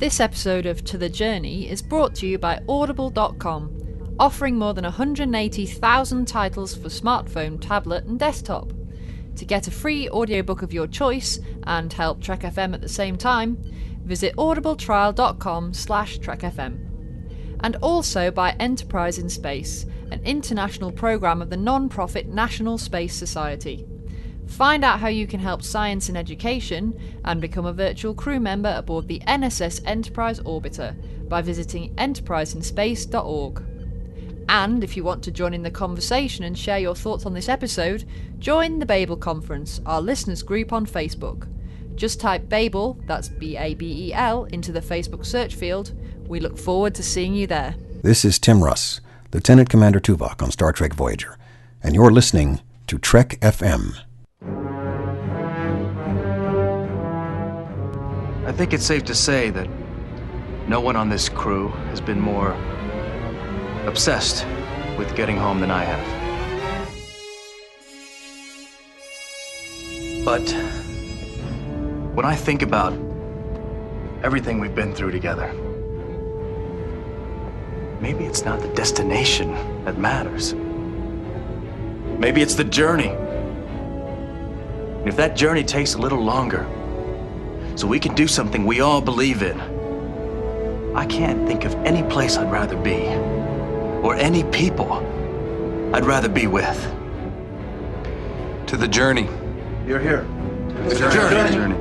This episode of To The Journey is brought to you by Audible.com, offering more than 180,000 titles for smartphone, tablet and desktop. To get a free audiobook of your choice and help Trek FM at the same time, visit audibletrial.com/trekfm. And also by Enterprise in Space, an international programme of the non-profit National Space Society. Find out how you can help science and education and become a virtual crew member aboard the NSS Enterprise Orbiter by visiting enterpriseinspace.org. And if you want to join in the conversation and share your thoughts on this episode, join the Babel Conference, our listeners group on Facebook. Just type Babel, that's B-A-B-E-L, into the Facebook search field. We look forward to seeing you there. This is Tim Russ, Lieutenant Commander Tuvok on Star Trek Voyager, and you're listening to Trek FM. I think it's safe to say that no one on this crew has been more obsessed with getting home than I have. But when I think about everything we've been through together, maybe it's not the destination that matters. Maybe it's the journey. And if that journey takes a little longer, so we can do something we all believe in, I can't think of any place I'd rather be, or any people I'd rather be with. To the journey. You're here. To the journey.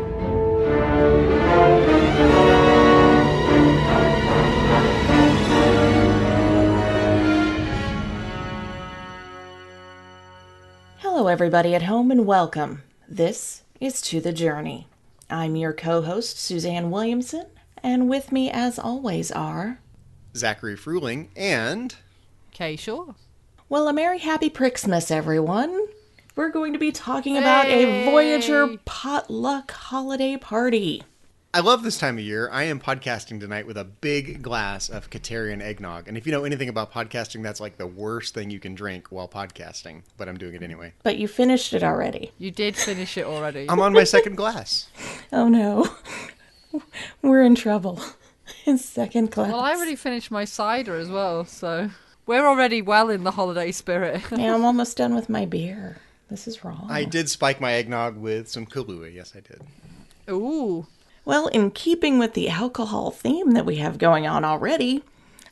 Hello everybody at home and welcome. This is To The Journey. I'm your co-host, Suzanne Williamson, and with me as always are... Zachary Fruhling and... Okay, sure. Well, a merry happy Prixmas, everyone. We're going to be talking about a Voyager potluck holiday party. I love this time of year. I am podcasting tonight with a big glass of Catarian eggnog. And if you know anything about podcasting, that's like the worst thing you can drink while podcasting. But I'm doing it anyway. But you finished it already. You did finish it already. I'm on my second glass. Oh no. We're in trouble. In second class. Well, I already finished my cider as well, so we're already well in the holiday spirit. Yeah, I'm almost done with my beer. This is wrong. I did spike my eggnog with some Kahlua. Yes, I did. Ooh. Well, in keeping with the alcohol theme that we have going on already,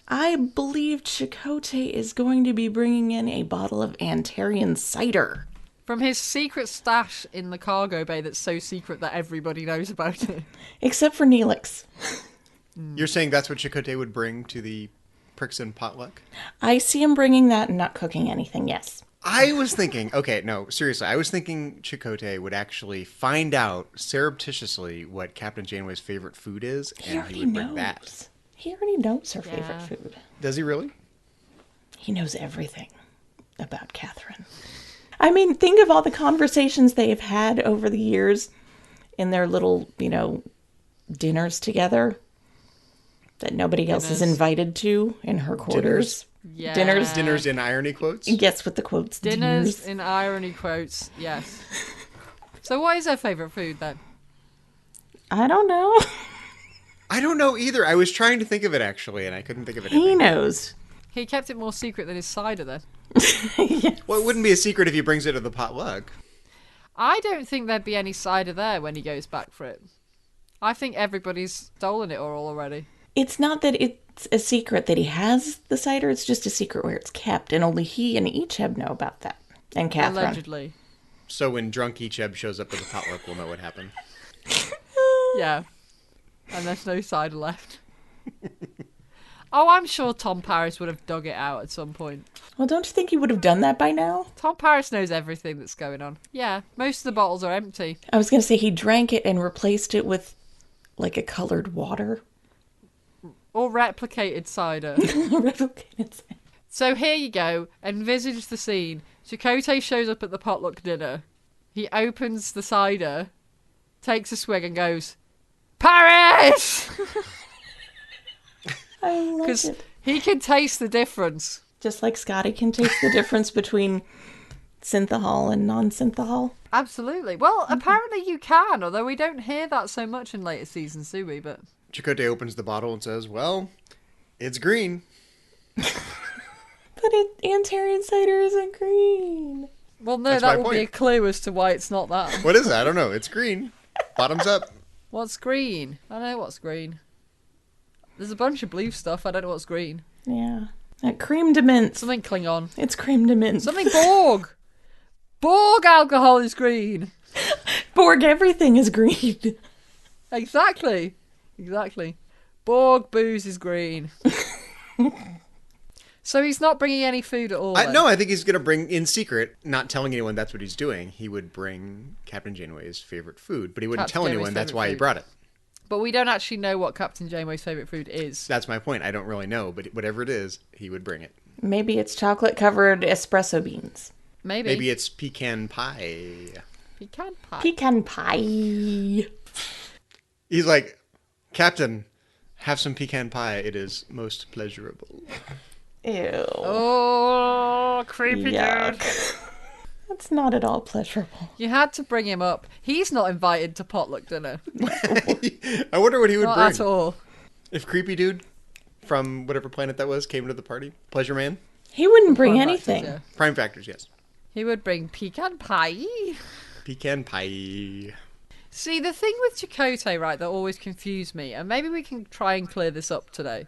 I believe Chakotay is going to be bringing in a bottle of Antarian cider. From his secret stash in the cargo bay that's so secret that everybody knows about it. Except for Neelix. You're saying that's what Chakotay would bring to the Prixmas Potluck? I see him bringing that and not cooking anything, yes. I was thinking, okay, no, seriously, I was thinking Chakotay would actually find out surreptitiously what Captain Janeway's favorite food is, and he would bring that. He already knows her favorite food. Does he really? He knows everything about Catherine. I mean, think of all the conversations they have had over the years in their little, dinners together that nobody else is invited to in her quarters. Yeah. Dinners in irony quotes? Yes, with the quotes. Dinners in irony quotes, yes. So what is her favourite food then? I don't know. I don't know either. I was trying to think of it actually, and I couldn't think of it. He knows. He kept it more secret than his cider then. Yes. Well, it wouldn't be a secret if he brings it to the potluck. I don't think there'd be any cider there when he goes back for it. I think everybody's stolen it all already. It's not that it's a secret that he has the cider, it's just a secret where it's kept, and only he and Icheb know about that. And Catherine. Allegedly. So when drunk Icheb shows up at the potluck, we'll know what happened. Yeah. And there's no cider left. Oh, I'm sure Tom Paris would have dug it out at some point. Well, don't you think he would have done that by now? Tom Paris knows everything that's going on. Yeah, most of the bottles are empty. I was going to say he drank it and replaced it with, like, a colored water. Or replicated cider. Replicated cider. So here you go. Envisage the scene. Chakotay shows up at the potluck dinner. He opens the cider, takes a swig and goes, Paris! I love it. Because he can taste the difference. Just like Scotty can taste the difference between synthahol and non-synthahol. Absolutely. Well, apparently you can, although we don't hear that so much in later seasons, do we? But Chakotay opens the bottle and says, well, it's green. But Antarian cider isn't green. Well, no, That's that my would be a point. clue as to why it's not that. What is that? I don't know. It's green. Bottoms up. What's green? I know what's green. There's a bunch of blue stuff. I don't know what's green. Yeah. Cream de mint. Something Klingon. It's cream de mint. Something Borg. Borg alcohol is green. Borg everything is green. Exactly. Borg booze is green. So he's not bringing any food at all. No, I think he's going to bring, in secret, not telling anyone that's what he's doing. He would bring Captain Janeway's favorite food, but he wouldn't tell anyone that's why he brought it. But we don't actually know what Captain Janeway's favourite food is. That's my point. I don't really know, but whatever it is, he would bring it. Maybe it's chocolate-covered espresso beans. Maybe it's pecan pie. Pecan pie. Pecan pie. He's like, Captain, have some pecan pie. It is most pleasurable. Ew. Oh, creepy dude. Yuck. That's not at all pleasurable. You had to bring him up. He's not invited to potluck dinner. I wonder what he would Not bring. at all. If creepy dude from whatever planet that was came to the party. Pleasure Man. He wouldn't bring Prime anything. Factors, yeah. Prime Factors, yes. He would bring pecan pie. Pecan pie. See, the thing with Chakotay, right, that always confused me, and maybe we can try and clear this up today.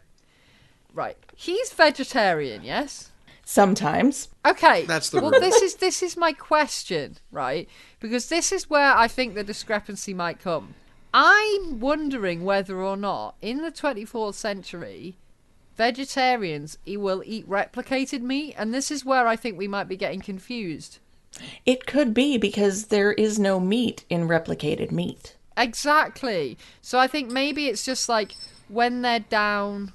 Right. He's vegetarian, yes? Sometimes. Okay. That's the well, rule. this is my question, right? Because this is where I think the discrepancy might come. I'm wondering whether or not, in the 24th century, vegetarians will eat replicated meat, and this is where I think we might be getting confused. It could be because there is no meat in replicated meat. Exactly. So I think maybe it's just like when they're down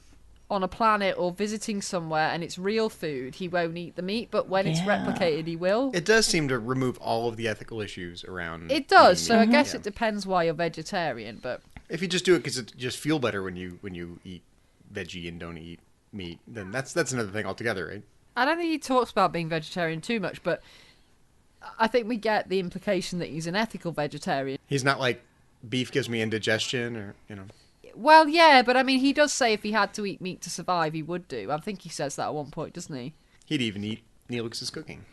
on a planet or visiting somewhere and it's real food, he won't eat the meat, but when it's replicated, he will. It does seem to remove all of the ethical issues around. It does. So eating I guess meat. it depends why you're vegetarian, but If you just do it because it just feel better when you eat veggie and don't eat meat, then that's another thing altogether, right? I don't think he talks about being vegetarian too much, but I think we get the implication that he's an ethical vegetarian. He's not like beef gives me indigestion or, Well, yeah, but I mean, he does say if he had to eat meat to survive, he would do. I think he says that at one point, doesn't he? He'd even eat Neelix's cooking.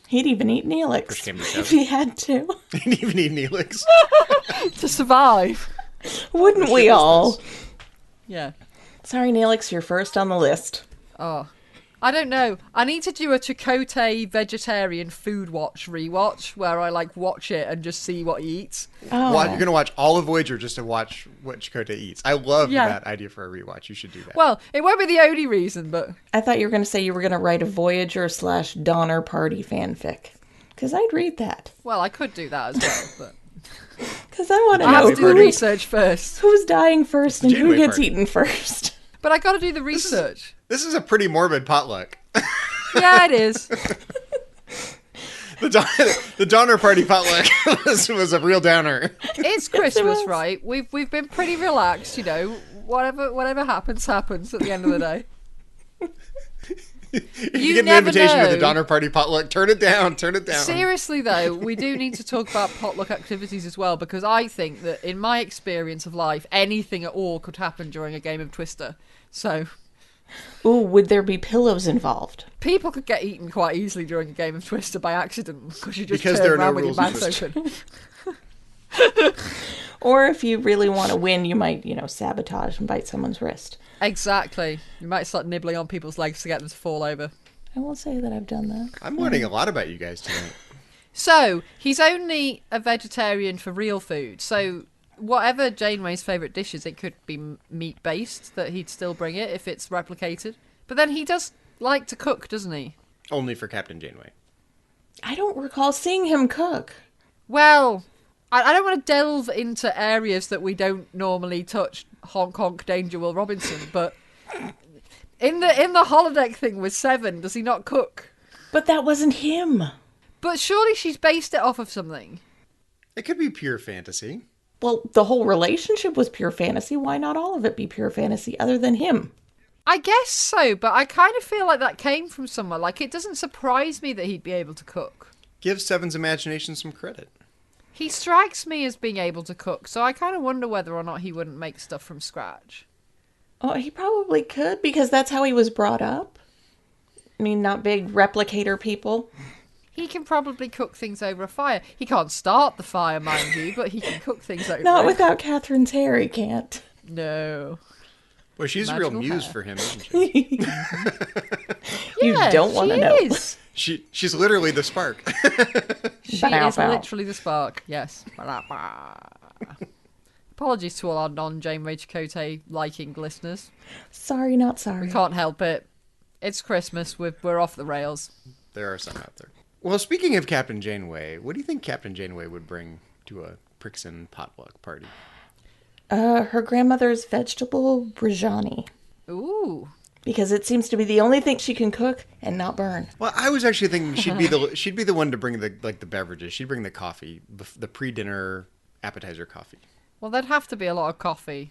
He'd even eat Neelix Which can be if showed. he had to. He'd even eat Neelix. To survive. Wouldn't we all? Yeah. Sorry, Neelix, you're first on the list. Oh. I don't know. I need to do a Chakotay vegetarian food watch rewatch where I watch it and just see what he eats. Oh. You're going to watch all of Voyager just to watch what Chakotay eats. I love Yeah. that idea for a rewatch. You should do that. Well, it won't be the only reason, but I thought you were going to say you were going to write a Voyager/Donner Party fanfic. Because I'd read that. well, I could do that as well. But Because I want to I have know to do the research first. who's dying first and who Janeway gets party. eaten first. But I got to do the research. This is a pretty morbid potluck. Yeah, it is. The Donner Party potluck was a real downer. It's Christmas, was. right? We've been pretty relaxed, you know. Whatever happens at the end of the day. You get an never invitation to know. the Donner Party potluck. Turn it down. Seriously, though, we do need to talk about potluck activities as well, because I think that in my experience of life, anything at all could happen during a game of Twister. So Ooh, would there be pillows involved? people could get eaten quite easily during a game of Twister by accident because you just Because turn there are no around with your rules in mouth Twister. open. Or if you really want to win, you might, sabotage and bite someone's wrist. Exactly. You might start nibbling on people's legs to get them to fall over. I will say that I've done that. I'm learning a lot about you guys tonight. So, he's only a vegetarian for real food. So, whatever Janeway's favourite dish is, it could be meat-based, that he'd still bring it if it's replicated. But then he does like to cook, doesn't he? Only for Captain Janeway. I don't recall seeing him cook. Well, I don't want to delve into areas that we don't normally touch, honk honk danger Will Robinson, but in the holodeck thing with Seven, does he not cook? But that wasn't him. But surely she's based it off of something. It could be pure fantasy. Well, the whole relationship was pure fantasy. Why not all of it be pure fantasy other than him? I guess so, but I kind of feel like that came from somewhere. Like, it doesn't surprise me that he'd be able to cook. Give Seven's imagination some credit. He strikes me as being able to cook, so I kind of wonder whether or not he wouldn't make stuff from scratch. Oh, he probably could, because that's how he was brought up. I mean, not big replicator people. He can probably cook things over a fire. He can't start the fire, mind you, but he can cook things over Not it. without Catherine's hair, he can't. No. Well, she's Magical a real muse hair. for him, isn't she? You don't want to know. Is. She's literally the spark. She Bow, is bow. literally the spark. Yes. Apologies to all our non-Janeway Chakotay liking listeners. Sorry, not sorry. We can't help it. It's Christmas. We're off the rails. There are some out there. Well, speaking of Captain Janeway, what do you think Captain Janeway would bring to a Prixmas Potluck party? Her grandmother's vegetable brajani. Ooh. Because it seems to be the only thing she can cook and not burn. Well, I was actually thinking she'd be the one to bring the beverages. She'd bring the coffee, the pre-dinner appetizer coffee. Well, there'd have to be a lot of coffee.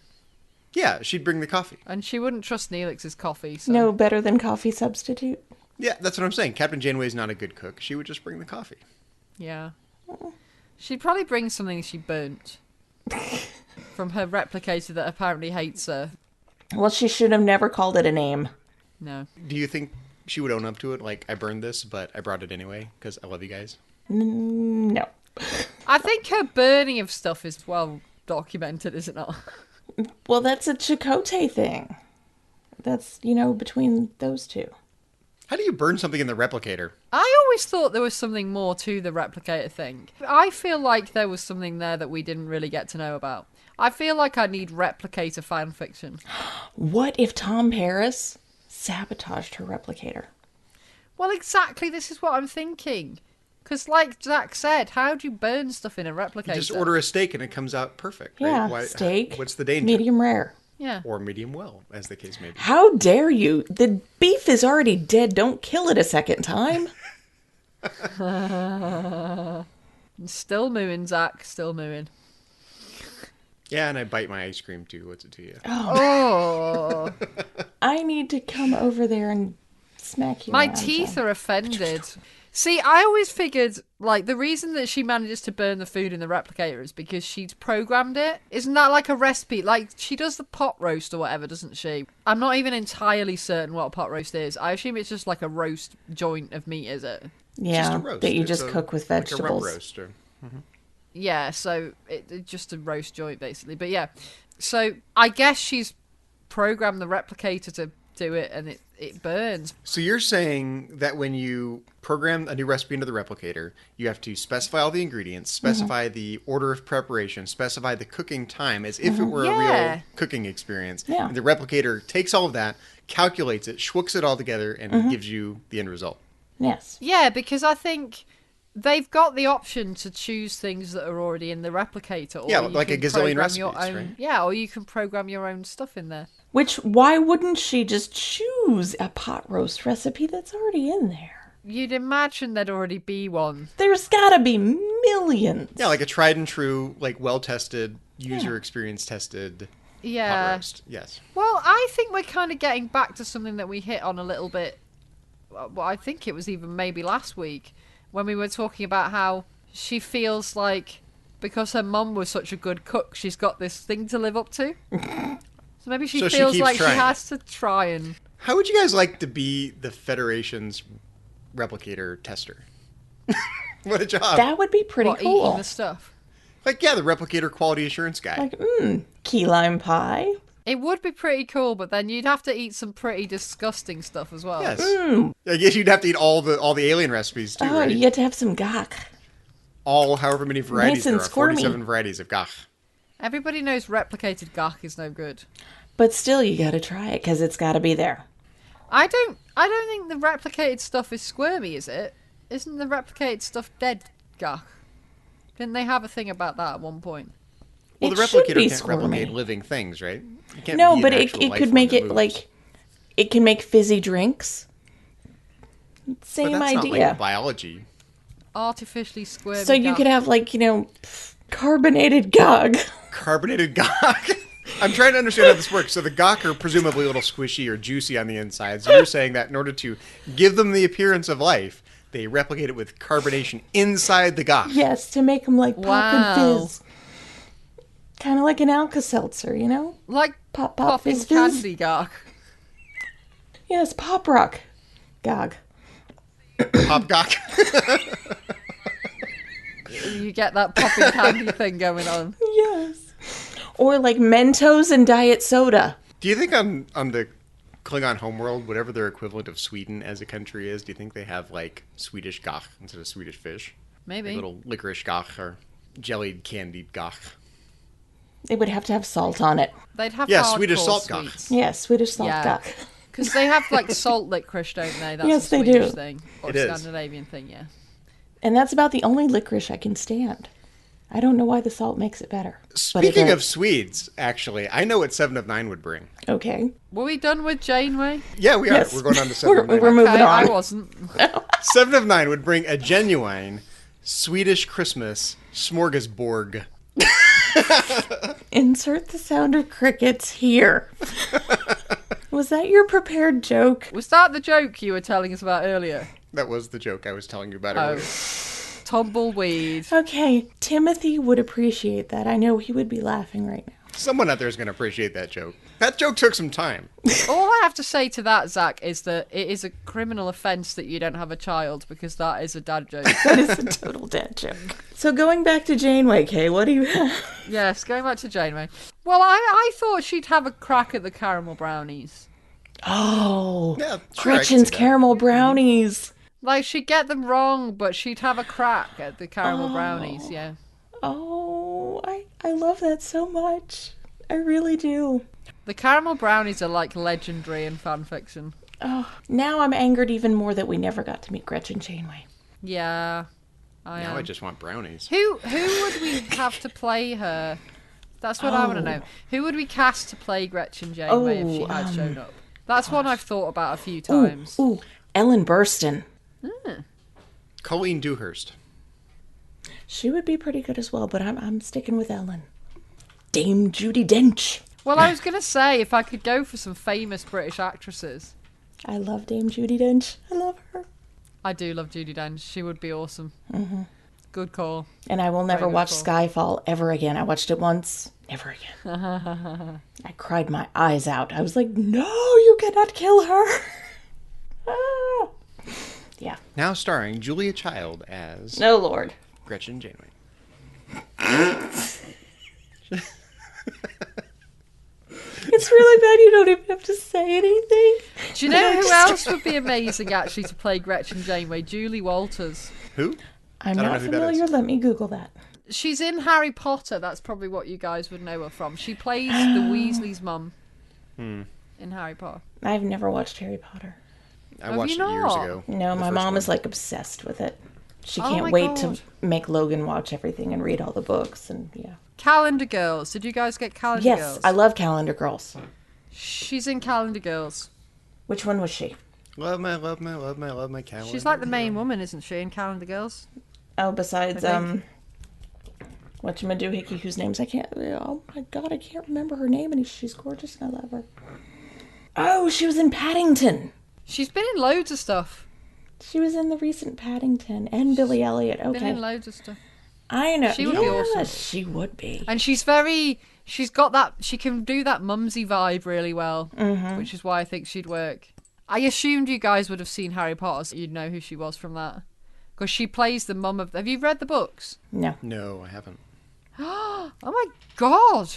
Yeah, she'd bring the coffee. And she wouldn't trust Neelix's coffee, so... No better than coffee substitute. Yeah, that's what I'm saying. Captain Janeway's not a good cook. She would just bring the coffee. Yeah. She'd probably bring something she burnt. From her replicator that apparently hates her. Well, she should have never called it a name. No. Do you think she would own up to it? Like, I burned this, but I brought it anyway because I love you guys. No. I think her burning of stuff is well documented, is it not? Well, that's a Chakotay thing. That's, between those two. How do you burn something in the replicator? I always thought there was something more to the replicator thing. I feel like there was something there that we didn't really get to know about. I feel like I need replicator fan fiction. What if Tom Paris sabotaged her replicator? Well, exactly, this is what I'm thinking. Because like Zach said, how do you burn stuff in a replicator? You just order a steak and it comes out perfect, right? Yeah, steak. What's the danger? Medium rare. Yeah. Or medium well, as the case may be. How dare you? The beef is already dead. Don't kill it a second time. Still mooing, Zach. Still mooing. Yeah, and I bite my ice cream too. What's it to you? Oh. I need to come over there and smack you. My around teeth some. are offended. See, I always figured, like, the reason that she manages to burn the food in the replicator is because she's programmed it. Isn't that like a recipe? Like, she does the pot roast or whatever, doesn't she? I'm not even entirely certain what a pot roast is. I assume it's just like a roast joint of meat, is it? Yeah, Just a roast. that you It's just cook with vegetables. Like a rub roast. Yeah, so it's just a roast joint, basically. But yeah, so I guess she's programmed the replicator to do it, and it burns. So you're saying that when you program a new recipe into the replicator, you have to specify all the ingredients, specify the order of preparation, specify the cooking time as if it were a Yeah. real cooking experience. Yeah. And the replicator takes all of that, calculates it, schwooks it all together, and gives you the end result. Yes. Yeah, because I think they've got the option to choose things that are already in the replicator. Or Yeah, you like a can gazillion program your recipes, own, right? Yeah, or you can program your own stuff in there. Which, why wouldn't she just choose a pot roast recipe that's already in there? You'd imagine there'd already be one. There's gotta be millions. Yeah, like a tried and true, like well-tested, user experience tested pot Yeah. roast. Yes. Well, I think we're kind of getting back to something that we hit on a little bit. Well, I think it was even maybe last week when we were talking about how she feels like because her mum was such a good cook, she's got this thing to live up to. So maybe she So she feels keeps like she trying. has to try and... How would you guys like to be the Federation's replicator tester? What a job. That would be pretty What, cool. eating the stuff? Like, yeah, the replicator quality assurance guy. Like, key lime pie. It would be pretty cool, but then you'd have to eat some pretty disgusting stuff as well. Yes. I guess you'd have to eat all the alien recipes too, Oh, right? you get to have some gagh. All however many varieties Nice there and are. squirmy. 47 varieties of gagh. Everybody knows replicated gagh is no good. But still, you gotta try it, because it's gotta be there. I don't think the replicated stuff is squirmy, is it? Isn't the replicated stuff dead gagh? Didn't they have a thing about that at one point? Well, It the should replicator be can't squirmy. replicate living things, right? It can't No, be an but actual it life could form make that it, moves. like, it can make fizzy drinks. But Same that's not idea. like biology. Artificially squirmy So you gagh. could have, like, carbonated gagh. Carbonated gagh. I'm trying to understand how this works. So the gagh are presumably a little squishy or juicy on the inside. So you're saying that in order to give them the appearance of life, they replicate it with carbonation inside the Gagh. Yes, to make them like pop Wow. and fizz. Kind of like an Alka-Seltzer, you know? Like Pop, pop, popping fizz, fizz. candy, Gagh. Yes, pop rock. Gagh. Pop Gagh. You get that popping candy thing going on. Yes. Or like Mentos and diet soda. Do you think on the Klingon homeworld, whatever their equivalent of Sweden as a country is, do you think they have like Swedish Gagh instead of Swedish fish? Maybe. Like little licorice Gagh or jellied candied Gagh. It would have to have salt on it. They'd have Yeah, hardcore Swedish salt Gagh. sweets. Yeah, Swedish salt Yeah. Gagh. Because they have like salt licorice, don't they? That's Yes, a they Swedish do. thing. Or It is. Scandinavian thing, yeah. And that's about the only licorice I can stand. I don't know why the salt makes it better. but it Speaking does. of Swedes, actually, I know what 7 of 9 would bring. Okay. Were we done with Janeway? Yeah, we are. Yes. We're going on to 7 of 9. We're moving Okay, I on. wasn't. 7 of 9 would bring a genuine Swedish Christmas Smorgas-borg. Insert the sound of crickets here. Was that your prepared joke? Was that the joke you were telling us about earlier? That was the joke I was telling you about Oh. earlier. Tumbleweed. Okay, Timothy would appreciate that. I know he would be laughing right now. Someone out there is going to appreciate that joke. That joke took some time. All I have to say to that, Zach, is that it is a criminal offence that you don't have a child, because that is a dad joke. That is a total dad joke. So going back to Janeway, Kay, what do you have? Yes, going back to Janeway. Well, I thought she'd have a crack at the caramel brownies. Oh, Yeah, sure, I can Gretchen's see that. caramel brownies. Like, she'd get them wrong, but she'd have a crack at the caramel brownies, yeah. Oh, I love that so much. I really do. The caramel brownies are, like, legendary in fan fiction. Oh, now I'm angered even more that we never got to meet Gretchen Janeway. Yeah, I Now am. I just want brownies. Who would we have to play her? That's what I want to know. Who would we cast to play Gretchen Janeway if she had shown up? That's one I've thought about a few times. Ooh, Ellen Burstyn. Colleen Dewhurst. She would be pretty good as well, but I'm sticking with Ellen. Dame Judi Dench. Well, I was going to say, if I could go for some famous British actresses. I love Dame Judi Dench. I love her. I do love Judi Dench. She would be awesome. Mm-hmm. Good call. And I will never Very good watch call. Skyfall ever again. I watched it once, never again. I cried my eyes out. I was like, no, you cannot kill her. Ah. Yeah. Now starring Julia Child as No, Lord. Gretchen Janeway. It's really bad you don't even have to say anything. Do you know who else would be amazing, actually, to play Gretchen Janeway? Julie Walters. Who? I'm don't not know who that familiar. is. Let me Google that. She's in Harry Potter. That's probably what you guys would know her from. She plays the Weasley's mum in Harry Potter. I've never watched Harry Potter. I Have watched you it years not? ago. No, The my first mom one. is like obsessed with it. She Oh can't my wait God. to make Logan watch everything and read all the books and yeah. Calendar Girls. Did you guys get Calendar Yes, Girls? I love Calendar Girls. She's in Calendar Girls. Which one was she? Love my calendar. She's like the main woman, isn't she, in Calendar Girls? Oh, besides I think. whatchamadoohickey, whose names I can't. Oh my God, I can't remember her name, and she's gorgeous, and I love her. Oh, she was in Paddington. She's been in loads of stuff. She was in the recent Paddington and Billy Elliot. Been in Okay, loads of stuff. I know. She would be awesome. She would be. And she's got that, she can do that mumsy vibe really well, which is why I think she'd work. I assumed you guys would have seen Harry Potter, so you'd know who she was from that. Because she plays the mum of... Have you read the books? No. No, I haven't. Oh my God!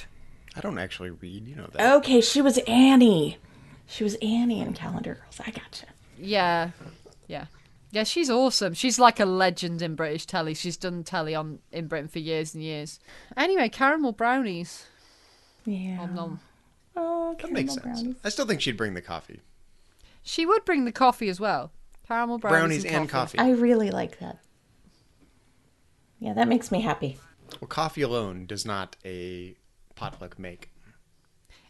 I don't actually read, you know that. Okay, she was Annie. She was Annie in Calendar Girls. I gotcha. Yeah. Yeah, she's awesome. She's like a legend in British telly. She's done telly in Britain for years and years. Anyway, caramel brownies. Yeah. Nom nom. Oh, That makes caramel sense. brownies. I still think she'd bring the coffee. She would bring the coffee as well. Caramel brownies, Brownies and coffee. I really like that. Yeah, that makes me happy. Well, coffee alone does not a potluck make.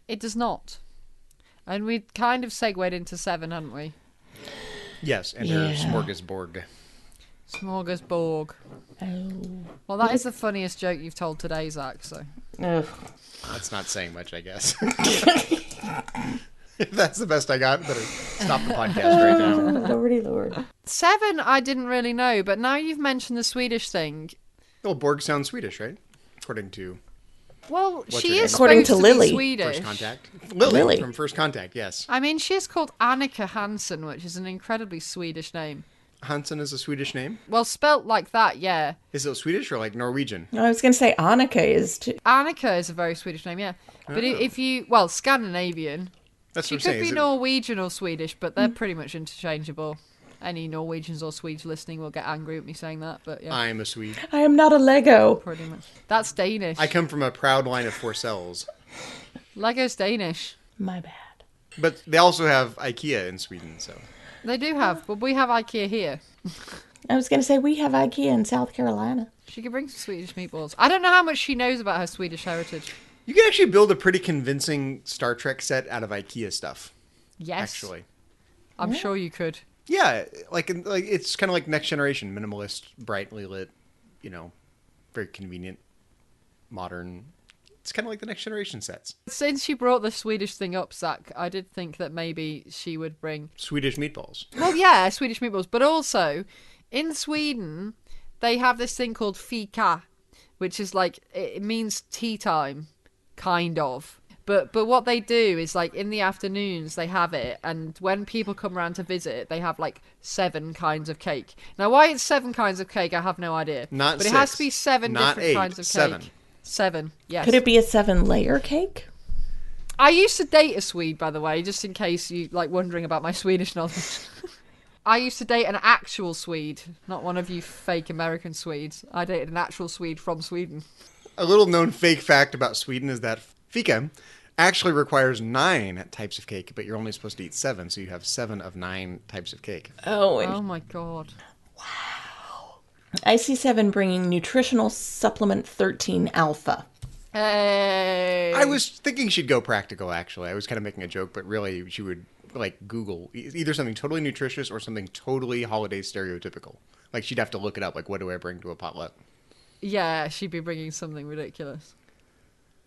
It does not. And we kind of segued into 7, hadn't we? Yes, and Yeah. her Smorgas-borg. Smorgas-borg. Oh. Well, that is the funniest joke you've told today, Zach, so... Ugh. That's not saying much, I guess. If that's the best I got, better stop the podcast right now. Lordy Lord. 7, I didn't really know, but now you've mentioned the Swedish thing. Well, Borg sounds Swedish, right? According to Well, What's she her name? is According supposed to to be Lily. Swedish. First Contact. Lily, Lily. from First Contact, yes. I mean, she is called Annika Hansen, which is an incredibly Swedish name. Hansen is a Swedish name. Well, spelt like that, yeah. Is it Swedish or like Norwegian? I was going to say Annika is too. Annika is a very Swedish name, yeah. But if you, well, Scandinavian. That's She what I'm could saying. be Is it- Norwegian or Swedish, but they're pretty much interchangeable. Any Norwegians or Swedes listening will get angry with me saying that, but yeah, I'm a Swede. I am not a Lego. pretty much. That's Danish. I come from a proud line of 4 cells. Lego's Danish. My bad. But they also have IKEA in Sweden, so. They do have, but we have IKEA here. I was going to say we have IKEA in South Carolina. She could bring some Swedish meatballs. I don't know how much she knows about her Swedish heritage. You can actually build a pretty convincing Star Trek set out of IKEA stuff, Yes. actually. I'm sure you could. Yeah, like it's kind of like Next Generation, minimalist, brightly lit, very convenient, modern. It's kind of like the Next Generation sets. Since you brought the Swedish thing up, Zach, I did think that maybe she would bring... Swedish meatballs. Well, yeah, Swedish meatballs. But also, in Sweden, they have this thing called fika, which is like, it means tea time, kind of. But what they do is, like, in the afternoons, they have it, and when people come around to visit, they have, like, 7 kinds of cake. Now, why it's 7 kinds of cake, I have no idea. Not But 6, it has to be 7 not different 8, kinds of 7. cake. 7, yes. Could it be a 7-layer cake? I used to date a Swede, by the way, just in case you like wondering about my Swedish knowledge. I used to date an actual Swede, not one of you fake American Swedes. I dated an actual Swede from Sweden. A little known fake fact about Sweden is that fika actually requires 9 types of cake, but you're only supposed to eat 7, so you have 7 of 9 types of cake. Oh my god. I see 7 bringing nutritional supplement 13 alpha. Hey. I was thinking she'd go practical, actually. I was kind of making a joke, but really she would, like, Google either something totally nutritious or something totally holiday stereotypical. Like, she'd have to look it up, like, what do I bring to a potluck? Yeah, she'd be bringing something ridiculous.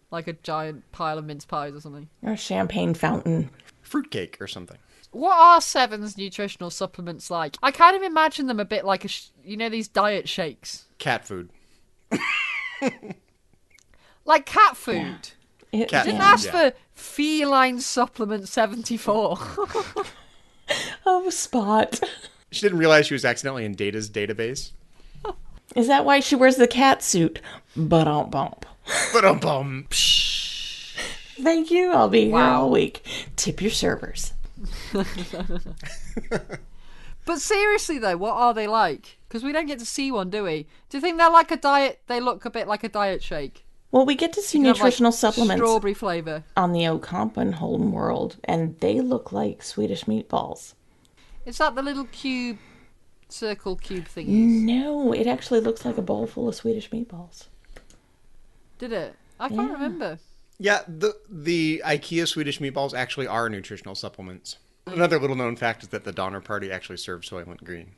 Like a giant pile of mince pies or something. Or a champagne fountain. Fruitcake or something. What are 7's nutritional supplements like? I kind of imagine them a bit like these diet shakes. Cat food. Like cat food. It, Cat Didn't food. ask Yeah. for feline supplement 74. Oh, Spot. She didn't realize she was accidentally in Data's database. Is that why she wears the cat suit? Ba-dum-bump. Ba-dum-bum. Thank you. I'll be here Wow. all week. Tip your servers. But seriously though, what are they like? Because we don't get to see one, do we? Do you think they're like a diet? They look a bit like a diet shake. Well, we get to see You have, like, nutritional supplements Strawberry flavour. on the Ocampan home world, and they look like Swedish meatballs. Is that the little cube, circle cube thingies? No, it actually looks like a bowl full of Swedish meatballs. Did it? I can't remember. Yeah, the IKEA Swedish meatballs actually are nutritional supplements. Another little known fact is that the Donner Party actually served Soylent Green.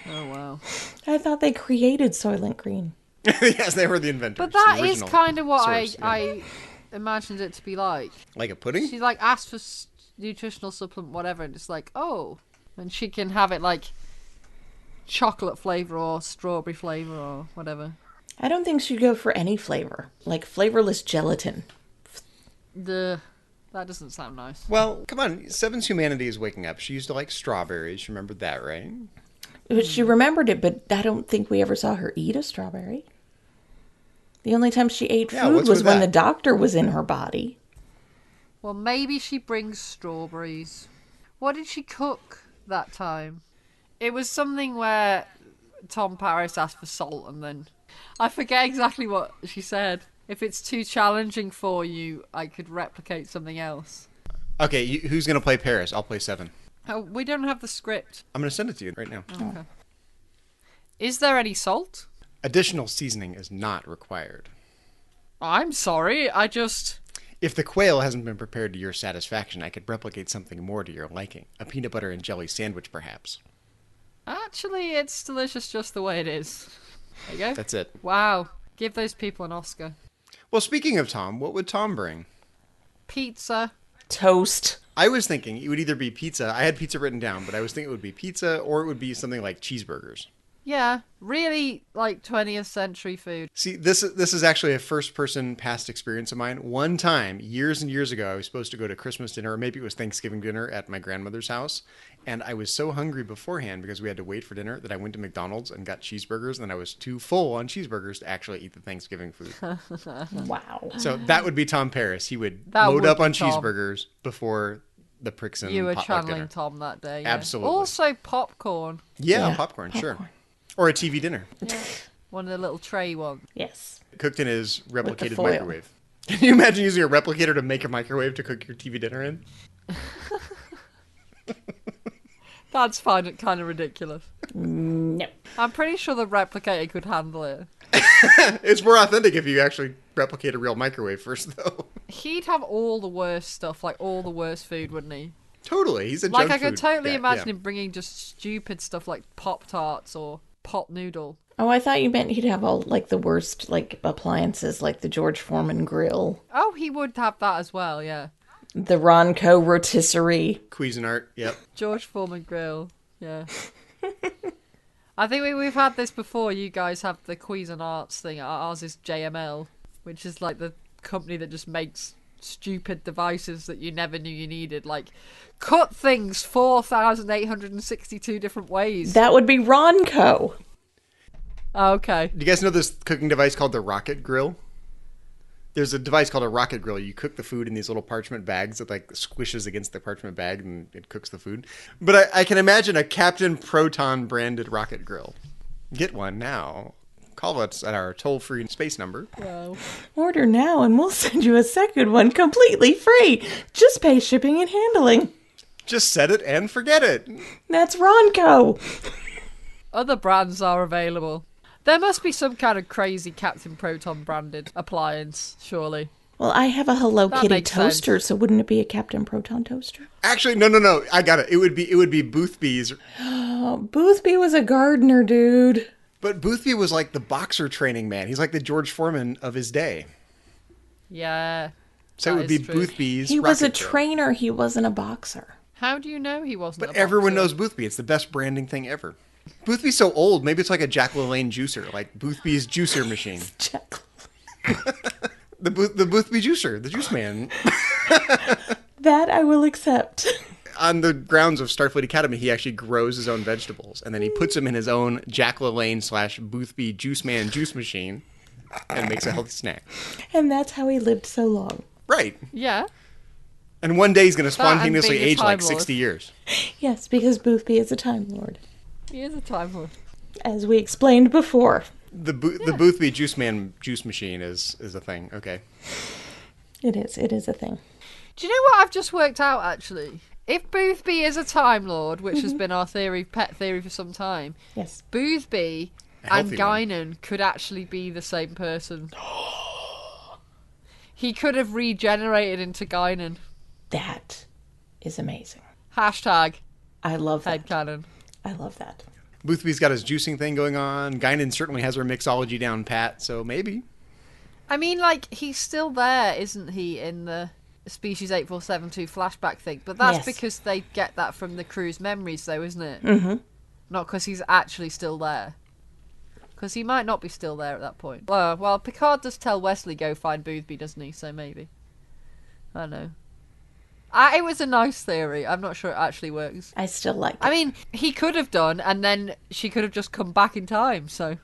Oh wow. I thought they created Soylent Green. Yes, they were the inventors. But that the is original kind of what source, yeah. I imagined it to be like. Like a pudding? She like asked for nutritional supplement, whatever, and it's like, oh, and she can have it like chocolate flavor or strawberry flavor or whatever. I don't think she'd go for any flavor, like flavorless gelatin. That doesn't sound nice. Well, come on. 7's humanity is waking up. She used to like strawberries. You remember that, right? She remembered it, but I don't think we ever saw her eat a strawberry. The only time she ate Yeah, food what's was with when that? the doctor was in her body. Well, maybe she brings strawberries. What did she cook that time? It was something where Tom Paris asked for salt and then... I forget exactly what she said. If it's too challenging for you, I could replicate something else. Okay, who's going to play Paris? I'll play 7. Oh, we don't have the script. I'm going to send it to you right now. Okay. Is there any salt? Additional seasoning is not required. I'm sorry, I just... If the quail hasn't been prepared to your satisfaction, I could replicate something more to your liking. A peanut butter and jelly sandwich, perhaps. Actually, it's delicious just the way it is. There you go. That's it. Wow. Give those people an Oscar. Well, speaking of Tom, what would Tom bring? Pizza. Toast. I was thinking it would either be pizza. I had pizza written down, but I was thinking it would be pizza or it would be something like cheeseburgers. Yeah, really like 20th century food. See, this is actually a first-person past experience of mine. One time, years and years ago, I was supposed to go to Christmas dinner, or maybe it was Thanksgiving dinner at my grandmother's house. And I was so hungry beforehand because we had to wait for dinner that I went to McDonald's and got cheeseburgers. And I was too full on cheeseburgers to actually eat the Thanksgiving food. Wow. So that would be Tom Paris. He would That load would up be on Tom. cheeseburgers before the Prixmas You were potluck channeling dinner. Tom that day. Yeah. Absolutely. Also popcorn. Yeah, popcorn, sure. Or a TV dinner. One of the little tray ones. Yes. Cooked in his replicated foil. microwave. Can you imagine using a replicator to make a microwave to cook your TV dinner in? That's kind of ridiculous. No. I'm pretty sure the replicator could handle it. It's more authentic if you actually replicate a real microwave first, though. He'd have all the worst stuff, like all the worst food, wouldn't he? Totally. He's a Like, junk I could food totally guy, imagine yeah. him bringing just stupid stuff like Pop-Tarts or pot noodle. Oh, I thought you meant he'd have all, like, the worst, like, appliances, like the George Foreman grill, Oh, he would have that as well, yeah. the Ronco rotisserie. Cuisinart, yep. George Foreman grill, yeah. I think we've had this before. You guys have the Cuisinarts thing. Ours is JML, which is like the company that just makes stupid devices that you never knew you needed. Like, cut things 4,862 different ways. That would be Ronco. Okay. Do you guys know this cooking device called the Rocket Grill? There's a device called a Rocket Grill. You cook the food in these little parchment bags that like squishes against the parchment bag and it cooks the food. But I can imagine a Captain Proton branded Rocket Grill. Get one now. Call us at our toll-free space number. Wow. Order now and we'll send you a second one completely free. Just pay shipping and handling. Just set it and forget it. That's Ronco. Other brands are available. There must be some kind of crazy Captain Proton branded appliance, surely. Well, I have a Hello That Kitty makes toaster, so wouldn't it be a Captain Proton toaster? Actually, no. I got it. It would be Boothby's. Oh, Boothby was a gardener, dude. But Boothby was like the boxer training man. He's like the George Foreman of his day. Yeah. So it that would be is true. Boothby's. He was a Rocket Grill. trainer. He wasn't a boxer. How do you know he wasn't But a everyone boxer? knows Boothby. It's the best branding thing ever. Boothby's so old. Maybe it's like a Jack LaLanne juicer, like Boothby's juicer machine. Jack. The Boothby juicer, the juice man. That I will accept. On the grounds of Starfleet Academy, he actually grows his own vegetables, and then he puts them in his own Jack LaLanne / Boothby juice man juice machine, and makes a healthy snack. And that's how he lived so long. Right. Yeah. And one day he's going to That and spontaneously being a age like Time Lord. 60 years. Yes, because Boothby is a Time Lord. He is a Time Lord. As we explained before. The Boothby juice man juice machine is a thing. Okay. It is. It is a thing. Do you know what I've just worked out, actually? If Boothby is a Time Lord, which has been our pet theory for some time, Yes. Boothby A and healthy one. Guinan could actually be the same person. He could have regenerated into Guinan. That is amazing. Hashtag I love that. headcanon. I love that. Boothby's got his juicing thing going on. Guinan certainly has her mixology down pat, so maybe. I mean, like, he's still there, isn't he, in the Species 8472 flashback thing? But that's Yes. because they get that from the crew's memories, though, isn't it? Mm-hmm. Not because he's actually still there. Because he might not be still there at that point. Well, Picard does tell Wesley go find Boothby, doesn't he? So maybe. I don't know. It was a nice theory. I'm not sure it actually works. I still like it. I mean, he could have done, and then she could have just come back in time, so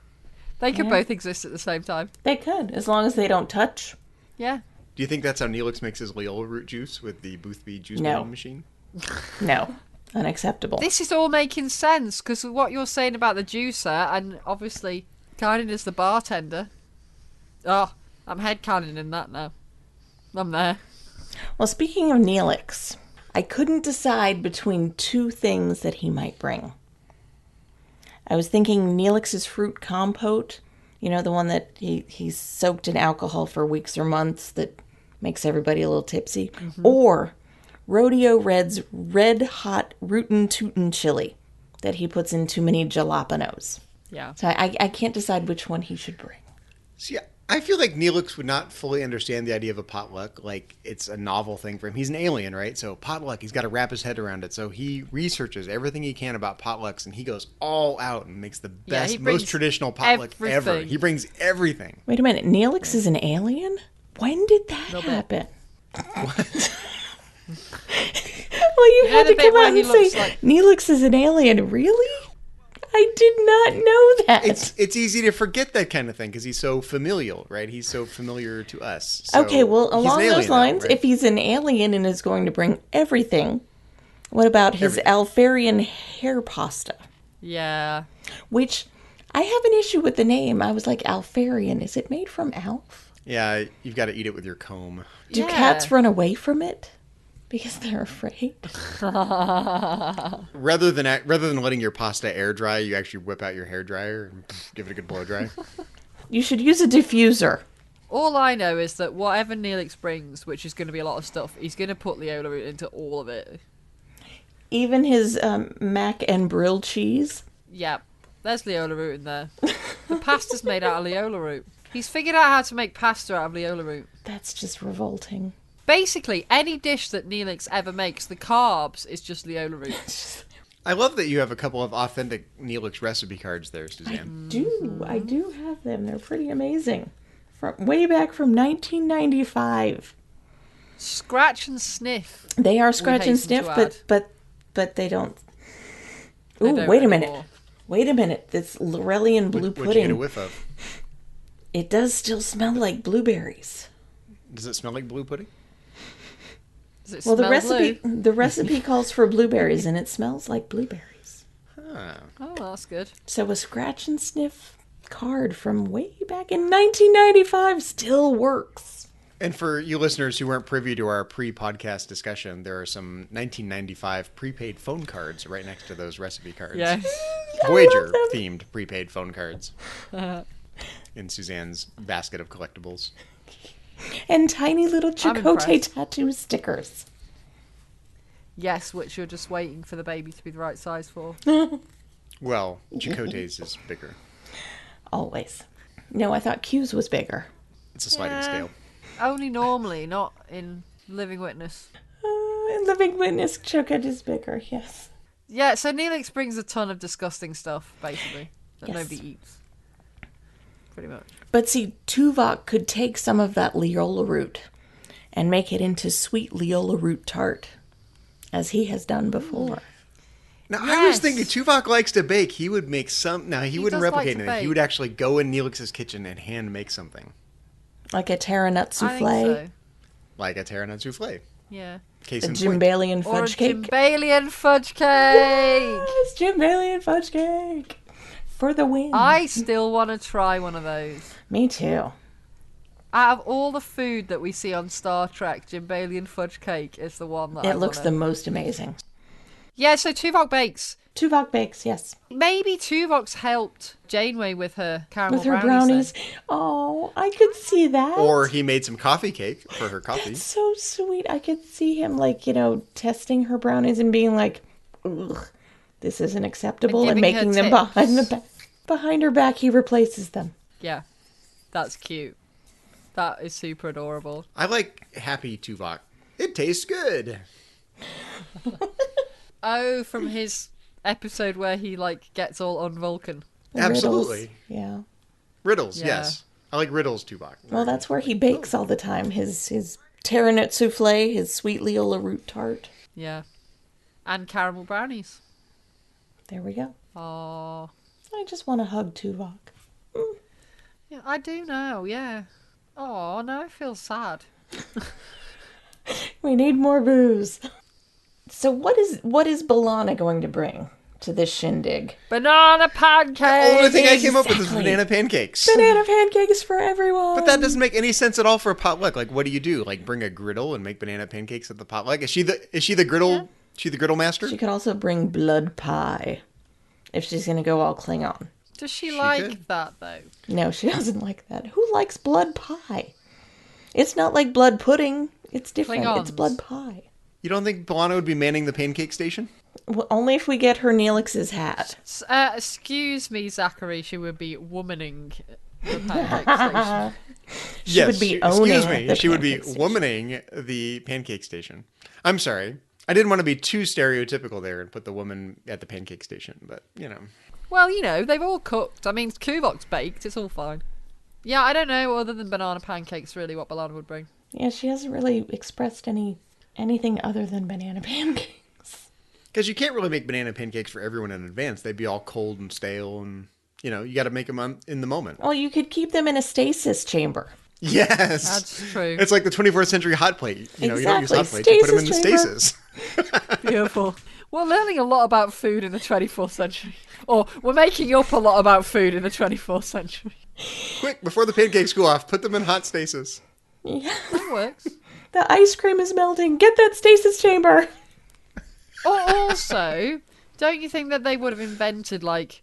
they could Yeah. both exist at the same time. They could, as long as they don't touch. Yeah. Do you think that's how Neelix makes his Leola root juice with the Boothby juice No. man machine? No. Unacceptable. This is all making sense, because what you're saying about the juicer, and obviously Guinan is the bartender. Oh, I'm headcanoning that now. I'm there. Well, speaking of Neelix, I couldn't decide between two things that he might bring. I was thinking Neelix's fruit compote, you know, the one that he's soaked in alcohol for weeks or months that makes everybody a little tipsy, or Rodeo Red's red hot rootin' tootin' chili that he puts in too many jalapenos. Yeah. So I can't decide which one he should bring. See, I feel like Neelix would not fully understand the idea of a potluck. Like, it's a novel thing for him. He's an alien, right? So potluck, he's got to wrap his head around it. So he researches everything he can about potlucks, and he goes all out and makes the best, most traditional potluck ever. He brings everything. Wait a minute. Neelix is an alien? When did that happen? What? Well, you had to come out and say, like... Neelix is an alien. Really? I did not know that. It's easy to forget that kind of thing because he's so familial, right? He's so familiar to us. So okay, well, along those lines, right? if he's an alien and is going to bring everything, what about his Alfarian hair pasta? Yeah. Which, I have an issue with the name. I was like, Alfarian. Is it made from Alf? Yeah, you've got to eat it with your comb. Do cats run away from it? Because they're afraid. Rather than letting your pasta air dry, you actually whip out your hair dryer and give it a good blow dry. You should use a diffuser. All I know is that whatever Neelix brings, which is going to be a lot of stuff, he's going to put Leola root into all of it. Even his mac and brill cheese. Yep, there's Leola root in there. The pasta's made out of Leola root. He's figured out how to make pasta out of Leola root. That's just revolting. Basically, any dish that Neelix ever makes, the carbs is just Leola root. I love that you have a couple of authentic Neelix recipe cards there, Suzanne. I do have them. They're pretty amazing. From way back from 1995. Scratch and sniff. They are scratch and sniff, but they don't. Ooh, wait a minute. Wait a minute. This Lorellian blue pudding. What'd you get a whiff of? It does still smell like blueberries. Does it smell like blue pudding? Well, the recipe calls for blueberries, and it smells like blueberries. Oh, that's good. So a scratch and sniff card from way back in 1995 still works. And for you listeners who weren't privy to our pre-podcast discussion, there are some 1995 prepaid phone cards right next to those recipe cards. Yes. Voyager-themed prepaid phone cards in Suzanne's basket of collectibles. And tiny little Chakotay tattoo stickers. Yes, which you're just waiting for the baby to be the right size for. Well, Chakotay's is bigger. Always. No, I thought Q's was bigger. It's a sliding scale. Only normally, not in Living Witness. In Living Witness, Chakotay is bigger, yes. Yeah, so Neelix brings a ton of disgusting stuff, basically, that nobody eats. Pretty much. But see, Tuvok could take some of that Leola root and make it into sweet Leola root tart, as he has done before. Now, I was thinking Tuvok likes to bake. He would make some... Now, he wouldn't replicate anything. He would actually go in Neelix's kitchen and hand make something. Like a Terra Nut Souffle? I think so. Like a Terra Nut Souffle. Yeah. Case a in Jimbalian fudge cake? Jimbalian fudge cake! Yes, Jimbalian fudge cake! For the win. I still want to try one of those. Me too. Out of all the food that we see on Star Trek, Jimbalian fudge cake is the one that it looks the most amazing. Yeah, so Tuvok bakes. Tuvok bakes, yes. Maybe Tuvok's helped Janeway with her caramel with her brownies. Oh, I could see that. Or he made some coffee cake for her coffee. That's so sweet. I could see him, like, testing her brownies and being like, ugh, this isn't acceptable, and making them behind her back. He replaces them. Yeah, that's cute. That is super adorable. I like Happy Tuvok. It tastes good. Oh, from his episode where he gets all on Vulcan. Absolutely. Riddles. Yeah. Riddles, yes. I like Riddles Tuvok. Well, that's where he bakes all the time. His Terra Nut Souffle, his sweet Leola root tart. Yeah. And caramel brownies. There we go. Aww. I just want to hug Tuvok. Yeah, I do now, yeah. Oh, now I feel sad. We need more booze. So what is B'Elanna going to bring to this shindig? Banana pancakes! The only thing I came up with is banana pancakes. Banana pancakes for everyone! But that doesn't make any sense at all for a potluck. Like, what do you do? Like, bring a griddle and make banana pancakes at the potluck? Is she the griddle? Yeah. She the griddle master? She could also bring blood pie if she's going to go all Klingon. Does she like that, though? No, she doesn't like that. Who likes blood pie? It's not like blood pudding. It's different. Klingons. It's blood pie. You don't think B'Elanna would be manning the pancake station? Well, only if we get her Neelix's hat. Excuse me, Zachary. She would be womaning the Pancake Station. She would be owning excuse me. the She would be Pancake Station. womaning the Pancake Station. I'm sorry. I didn't want to be too stereotypical there and put the woman at the Pancake Station, but, Well, they've all cooked. I mean, Kuvok's baked. It's all fine. Yeah, I don't know, other than banana pancakes, really, what Balana would bring. Yeah, she hasn't really expressed anything other than banana pancakes. Because you can't really make banana pancakes for everyone in advance. They'd be all cold and stale, and, you got to make them in the moment. Well, you could keep them in a stasis chamber. Yes. That's true. It's like the 24th century hot plate. You don't use Exactly. hot plates. You put them in the Stasis stasis. Beautiful. We're learning a lot about food in the 24th century. Or we're making up a lot about food in the 24th century. Quick, before the pancakes cool off, put them in hot stasis. Yeah. That works. The ice cream is melting. Get that stasis chamber. Or also, don't you think that they would have invented, like,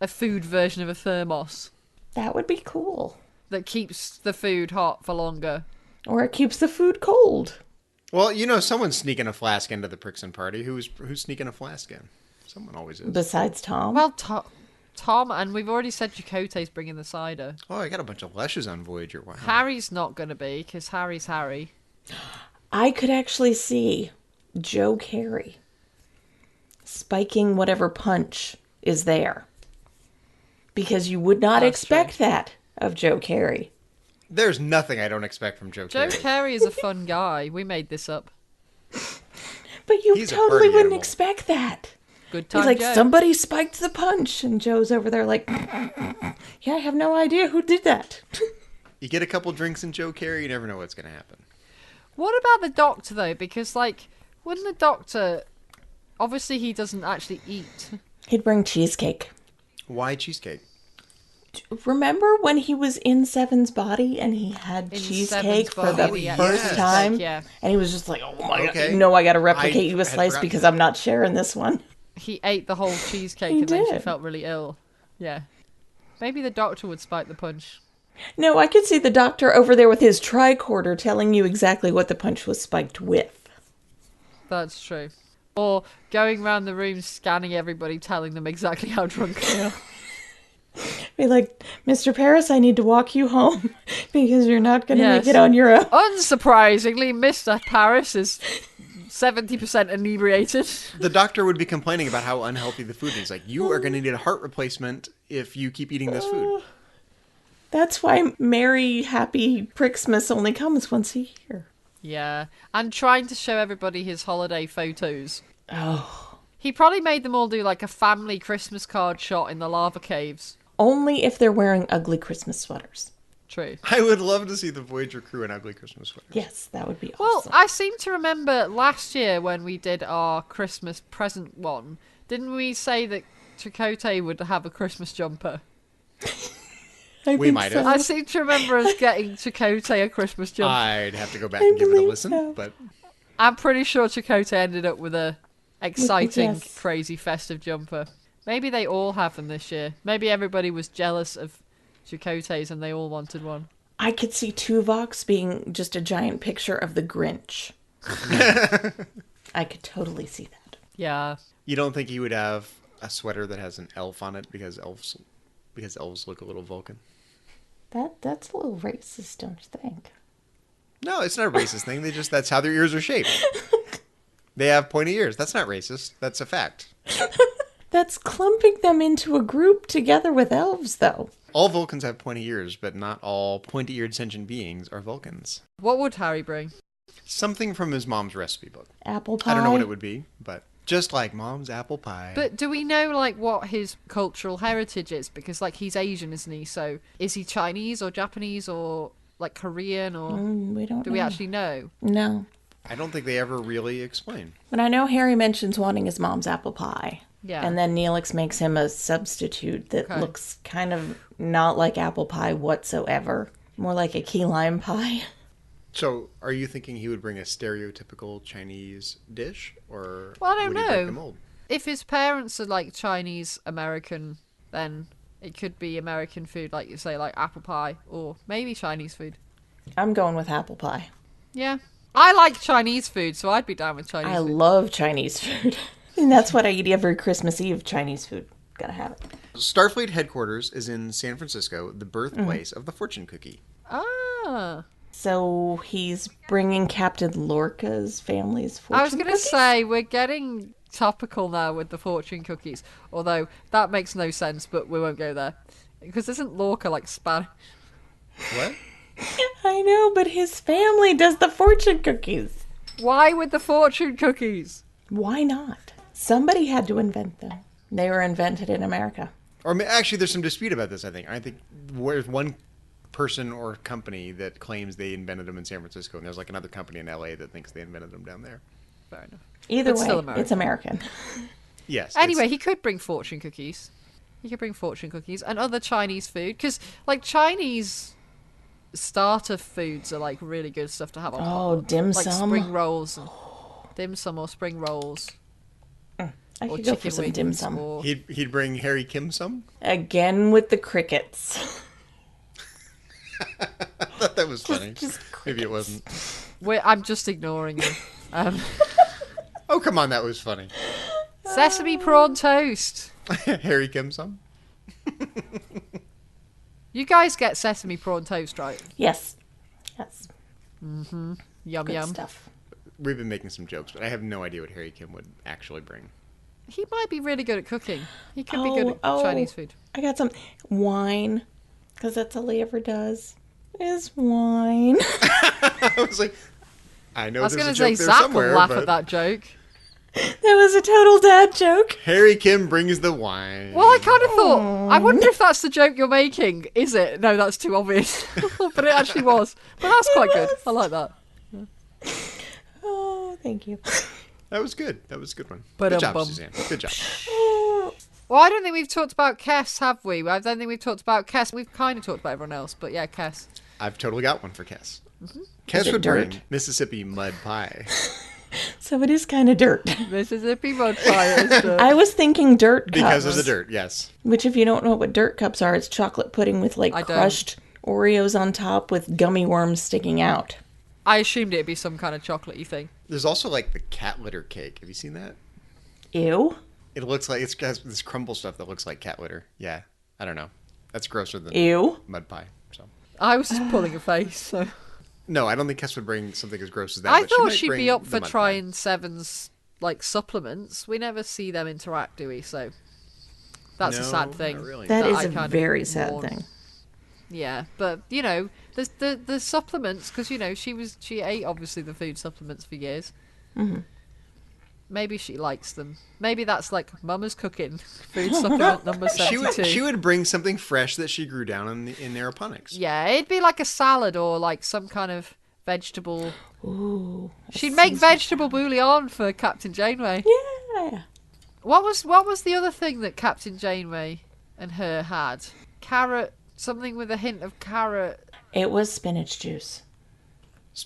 a food version of a thermos That would be cool. that keeps the food hot for longer? Or it keeps the food cold. Well, someone's sneaking a flask into the Prixmas party. Who's sneaking a flask in? Someone always is. Besides Tom. Well, Tom, and we've already said Chakotay's bringing the cider. Oh, I got a bunch of Leshes on Voyager. Wow. Harry's not going to be, because Harry's Harry. I could actually see Joe Carey spiking whatever punch is there. Because you would not That's expect that of Joe Carey. There's nothing I don't expect from Joe Joe Carey. Carey is a fun guy. We made this up. But you He's a totally party wouldn't animal. expect that. Good time, He's like, Joe. somebody spiked the punch. And Joe's over there like, yeah, I have no idea who did that. You get a couple drinks in Joe Carey, you never know what's going to happen. What about the Doctor, though? Because, like, wouldn't the Doctor... Obviously, he doesn't actually eat. He'd bring cheesecake. Why cheesecake? Remember when he was in Seven's body and he had In cheesecake Seven's for the body, yeah. first Yes. time? Yeah. And he was just like, oh my Okay. god, no, I gotta replicate you a had slice forgotten because that. I'm not sharing this one. He ate the whole cheesecake He and then she did. felt really ill. Yeah. Maybe the Doctor would spike the punch. No, I could see the doctor over there with his tricorder telling you exactly what the punch was spiked with. That's true. Or going around the room scanning everybody, telling them exactly how drunk they are. Be like, Mr. Paris, I need to walk you home because you're not going to Yes. make it on your own. Unsurprisingly, Mr. Paris is 70% inebriated. The doctor would be complaining about how unhealthy the food is. Like, you are going to need a heart replacement if you keep eating this food. That's why Merry Happy Prixmas only comes once a year. Yeah. And trying to show everybody his holiday photos. Oh. He probably made them all do like a family Christmas card shot in the lava caves. Only if they're wearing ugly Christmas sweaters. True. I would love to see the Voyager crew in ugly Christmas sweaters. Yes, that would be Well, awesome. I seem to remember last year when we did our Christmas present one, didn't we say that Chakotay would have a Christmas jumper? I we think might so. have. I seem to remember us getting Chakotay a Christmas jumper. I'd have to go back and give it a believe listen, so. but I'm pretty sure Chakotay ended up with a exciting, Yes. crazy festive jumper. Maybe they all have them this year. Maybe everybody was jealous of Chakotay's and they all wanted one. I could see Tuvok's being just a giant picture of the Grinch. I could totally see that. Yeah. you don't think he would have a sweater that has an elf on it because elves look a little Vulcan? That's a little racist, don't you think? No, it's not a racist thing. That's how their ears are shaped. They have pointy ears. That's not racist. That's a fact. That's clumping them into a group together with elves, though. All Vulcans have pointy ears, but not all pointy-eared sentient beings are Vulcans. What would Harry bring? Something from his mom's recipe book. Apple pie. I don't know what it would be, but just like mom's apple pie. But do we know, like, what his cultural heritage is? Because, like, he's Asian, isn't he? So is he Chinese or Japanese or, like, Korean or... We don't do know. we actually know? No. I don't think they ever really explain. But I know Harry mentions wanting his mom's apple pie. Yeah. And then Neelix makes him a substitute that Okay. looks kind of not like apple pie whatsoever. More like a key lime pie. So, are you thinking he would bring a stereotypical Chinese dish, or Well, I don't would he break know. the mold? If his parents are, like, Chinese-American, then it could be American food, like you say, like apple pie, or maybe Chinese food. I'm going with apple pie. Yeah. I like Chinese food, so I'd be down with Chinese I food. love Chinese food. And that's what I eat every Christmas Eve, Chinese food. Gotta have it. Starfleet headquarters is in San Francisco, the birthplace of the fortune cookie. Ah. So he's bringing Captain Lorca's family's fortune I was going to cookies? say, we're getting topical now with the fortune cookies. Although, that makes no sense, but we won't go there. Because isn't Lorca like Spanish? What? I know, but his family does the fortune cookies. Why with the fortune cookies? Why not? Somebody had to invent them. They were invented in America. Or actually, there's some dispute about this, I think. I think there's one person or company that claims they invented them in San Francisco, and there's like another company in LA that thinks they invented them down there. Fair enough. Either It's way, still American. it's American. Yes. Anyway, he could bring fortune cookies. He could bring fortune cookies and other Chinese food. Because, like, Chinese starter foods are, like, really good stuff to have on Oh, dim like sum. spring rolls. And dim sum or spring rolls. I Or could go for chicken some wings. dim sum. Or... He'd bring Harry Kim some. Again with the crickets. I thought that was funny. Just Maybe it wasn't. I'm just ignoring you. Oh, come on, that was funny. Sesame prawn toast. Harry Kim some. You guys get sesame prawn toast, right? Yes. Yes. Yum Good yum. stuff. We've been making some jokes, but I have no idea what Harry Kim would actually bring. He might be really good at cooking. He could be good at Chinese food. I got some wine. Because that's all he ever does. Is wine. I was like, I know I was there's going a to say joke there Zach somewhere, will laugh but at that joke. That was a total dad joke. Harry Kim brings the wine. Well, I kind of thought, I wonder if that's the joke you're making. Is it? No, that's too obvious. But it actually was. But that's quite good. I like that. Oh, thank you. That was good. That was a good one. But Good job, bum. Suzanne. Good job. Well, I don't think we've talked about Kess, have we? I don't think we've talked about Kess. We've kind of talked about everyone else, but yeah, Kess. I've totally got one for Kess. Kess Is it would dirt? bring Mississippi mud pie. So it is kind of dirt. Mississippi mud pie is the... I was thinking dirt cups. Because of the dirt, yes. Which, if you don't know what dirt cups are, it's chocolate pudding with like I don't. crushed Oreos on top with gummy worms sticking out. I assumed it'd be some kind of chocolatey thing. There's also like the cat litter cake. Have you seen that? Ew. It looks like it's got this crumble stuff that looks like cat litter. Yeah, I don't know. That's grosser than Ew. mud pie. So I was just pulling a face, so... no, I don't think Kess would bring something as gross as that. I but she thought might she'd bring be up the for mud trying Seven's, like, supplements. We never see them interact, do we? So that's pie. a No, sad thing. not really. That That is I a kind of very sad mourn. thing. Yeah, but, you know, there's the supplements, because, you know, she ate, obviously, the food supplements for years. Mm-hmm. Maybe she likes them. Maybe that's, like, Mama's cooking. Food supplement number 72. She would bring something fresh that she grew down in aeroponics. Yeah, it'd be like a salad or, like, some kind of vegetable... Ooh. She'd make vegetable bouillon for Captain Janeway. Yeah. What was the other thing that Captain Janeway and her had? Carrot, something with a hint of carrot. It was spinach juice.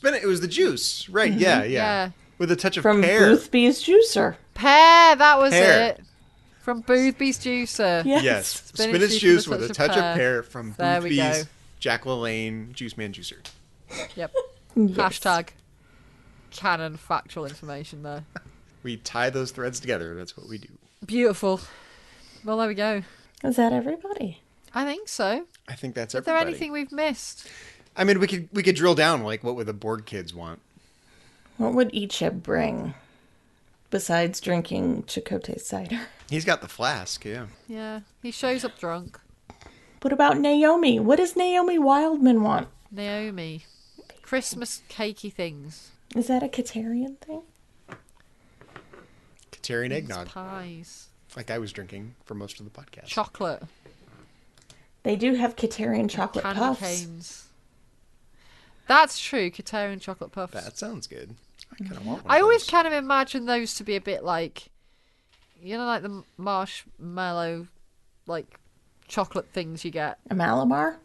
It was the juice, right? Yeah. Yeah. With a touch of From pear. Boothby's Juicer. Pear, that was Pear. it. From Boothby's Juicer. Yes. Yes, Spinach juice with a touch of pear from There we go. Boothby's Jack LaLanne Juice Man Juicer. Yep. Yes. Hashtag canon factual information there. We tie those threads together. That's what we do. Beautiful. Well, there we go. Is that everybody? I think so. I think that's Is there everybody. anything we've missed? I mean, we could drill down. Like, what would the Borg kids want? What would Icheb bring besides drinking Chakotay cider? He's got the flask. Yeah. Yeah, he shows up drunk. What about Naomi? What does Naomi Wildman want? Naomi. Christmas cakey things. Is that a Katarian thing? Katarian Things, eggnog, pies. like I was drinking for most of the podcast. Chocolate. They do have Katarian chocolate Candy puffs. canes. That's true, Katarian chocolate puffs. That sounds good. I kind of want one. I of always those. kind of imagine those to be a bit like, you know, like the marshmallow, like, chocolate things you get. A Malamar?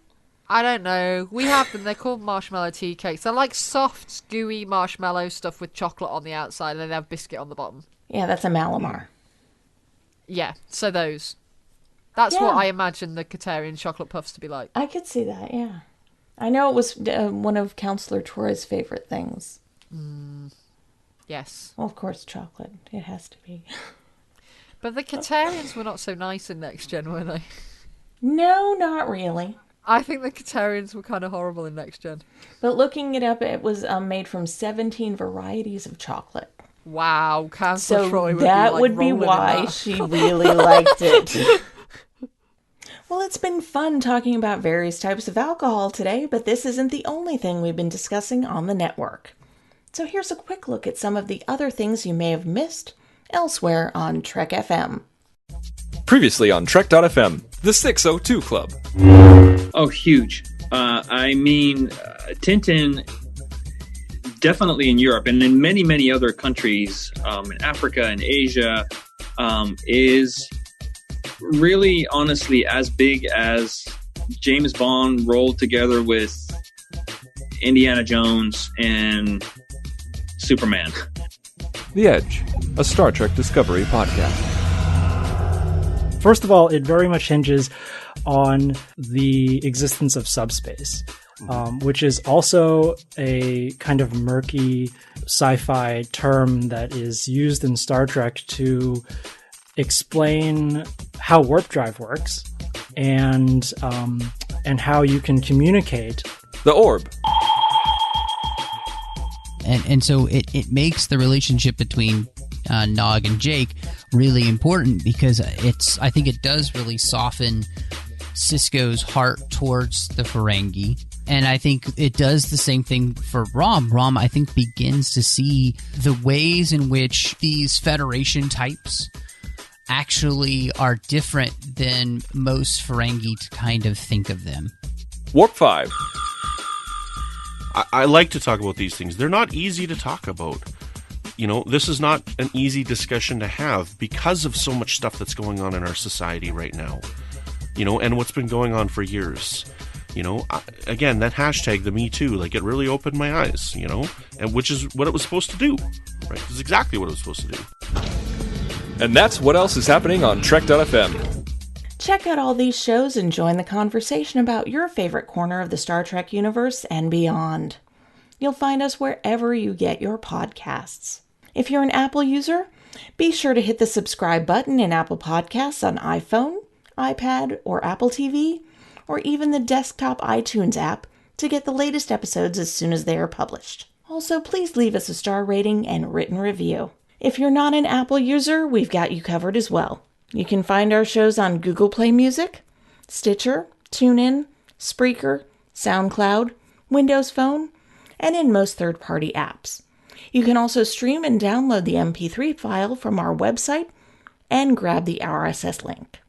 I don't know. We have them. They're called marshmallow tea cakes. They're like soft, gooey marshmallow stuff with chocolate on the outside and they have biscuit on the bottom. Yeah, that's a Malamar. Yeah, so those. That's Yeah. what I imagine the Katarian chocolate puffs to be like. I could see that, yeah. I know it was one of Counselor Troy's favorite things. Yes. Well, of course, chocolate. It has to be. But the Katarians were not so nice in Next Gen, were they? No, not really. I think the Katarians were kind of horrible in Next Gen. But looking it up, it was made from 17 varieties of chocolate. Wow, Councillor So Troy would that be like would be rolling in why that. she really liked it. Well, it's been fun talking about various types of alcohol today, but this isn't the only thing we've been discussing on the network. So here's a quick look at some of the other things you may have missed elsewhere on Trek FM. Previously on Trek.fm, the 602 Club. Oh, huge. Tintin, definitely in Europe and in many, many other countries, in Africa and Asia, is really, honestly, as big as James Bond rolled together with Indiana Jones and Superman. The Edge, a Star Trek Discovery podcast. First of all, it very much hinges on the existence of subspace, which is also a kind of murky sci-fi term that is used in Star Trek to explain how warp drive works and how you can communicate. The Orb. And so it makes the relationship between Nog and Jake really important because I think it does really soften Sisko's heart towards the Ferengi. And I think it does the same thing for Rom. Rom, I think, begins to see the ways in which these Federation types actually are different than most Ferengi kind of think of them. Warp 5. I like to talk about these things. They're not easy to talk about. You know, this is not an easy discussion to have because of so much stuff that's going on in our society right now. You know, and what's been going on for years. You know, again, that hashtag, the Me Too, like, it really opened my eyes, you know, and which is what it was supposed to do, right? It's exactly what it was supposed to do. And that's what else is happening on Trek.fm. Check out all these shows and join the conversation about your favorite corner of the Star Trek universe and beyond. You'll find us wherever you get your podcasts. If you're an Apple user, be sure to hit the subscribe button in Apple Podcasts on iPhone, iPad, or Apple TV, or even the desktop iTunes app to get the latest episodes as soon as they are published. Also, please leave us a star rating and written review. If you're not an Apple user, we've got you covered as well. You can find our shows on Google Play Music, Stitcher, TuneIn, Spreaker, SoundCloud, Windows Phone, and in most third-party apps. You can also stream and download the MP3 file from our website and grab the RSS link.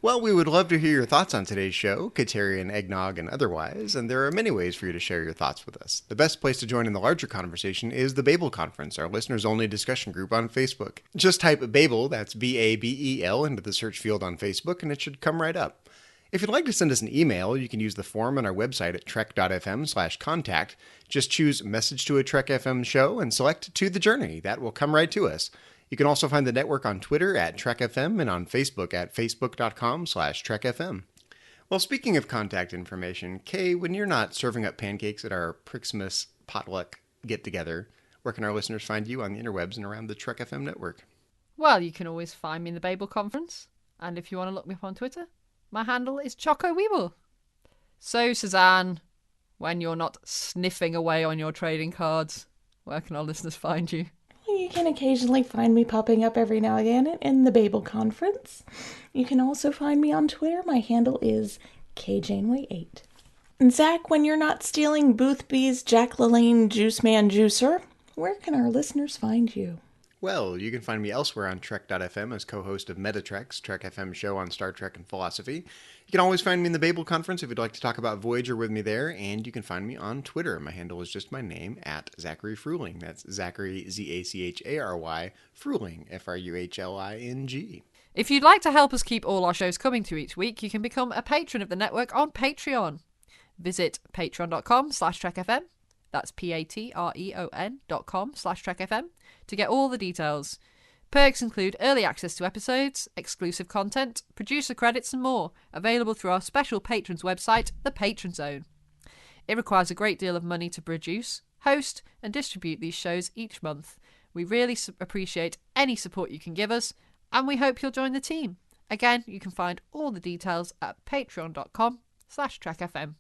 Well, we would love to hear your thoughts on today's show, Katarian, eggnog, and otherwise, and there are many ways for you to share your thoughts with us. The best place to join in the larger conversation is the Babel Conference, our listeners-only discussion group on Facebook. Just type Babel, that's B-A-B-E-L, into the search field on Facebook, and it should come right up. If you'd like to send us an email, you can use the form on our website at trek.fm/contact. Just choose Message to a Trek FM Show and select To the Journey. That will come right to us. You can also find the network on Twitter at TrekFM and on Facebook at facebook.com/TrekFM. Well, speaking of contact information, Kay, when you're not serving up pancakes at our Prixmas Potluck get-together, where can our listeners find you on the interwebs and around the Trek FM network? Well, you can always find me in the Babel Conference. And if you want to look me up on Twitter, my handle is Choco Weeble. So, Suzanne, when you're not sniffing away on your trading cards, where can our listeners find you? You can occasionally find me popping up every now and again in the Babel Conference. You can also find me on Twitter. My handle is KJaneway8. And Zach, when you're not stealing Boothby's Jack LaLanne Juice Man Juicer, where can our listeners find you? Well, you can find me elsewhere on Trek.fm as co-host of Metatrek's Trek FM show on Star Trek and philosophy. You can always find me in the Babel Conference if you'd like to talk about Voyager with me there, and you can find me on Twitter. My handle is just my name, at Zachary Fruhling. That's Zachary, Z-A-C-H-A-R-Y, Fruhling, F-R-U-H-L-I-N-G. If you'd like to help us keep all our shows coming to you each week, you can become a patron of the network on Patreon. Visit patreon.com/TrekFM. That's patreon.com/TrekFM to get all the details. Perks include early access to episodes, exclusive content, producer credits and more, available through our special patrons website, the Patron Zone. It requires a great deal of money to produce, host and distribute these shows each month. We really appreciate any support you can give us, and we hope you'll join the team. Again, you can find all the details at patreon.com/trekfm.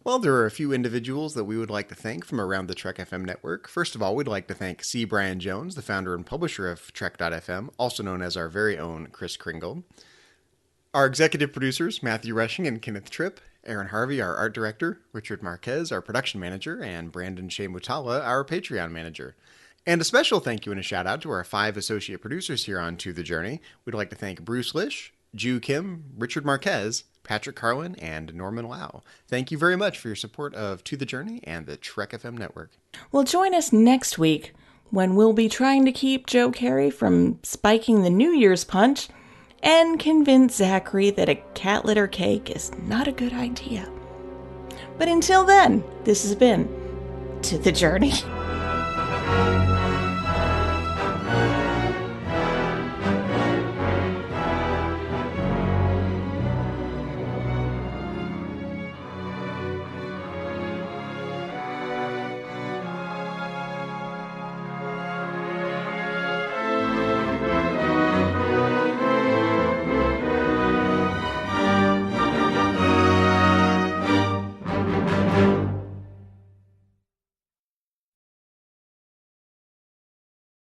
Well, there are a few individuals that we would like to thank from around the Trek FM network. First of all, we'd like to thank C. Brian Jones, the founder and publisher of Trek.fm, also known as our very own Chris Kringle. Our executive producers, Matthew Rushing and Kenneth Tripp, Aaron Harvey, our art director, Richard Marquez, our production manager, and Brandon Shea Mutala, our Patreon manager. And a special thank you and a shout out to our 5 associate producers here on To the Journey. We'd like to thank Bruce Lish, Ju Kim, Richard Marquez, Patrick Carlin, and Norman Lau. Thank you very much for your support of To the Journey and the Trek FM network. Well, join us next week when we'll be trying to keep Joe Carey from spiking the New Year's punch and convince Zachary that a cat litter cake is not a good idea. But until then, this has been To the Journey.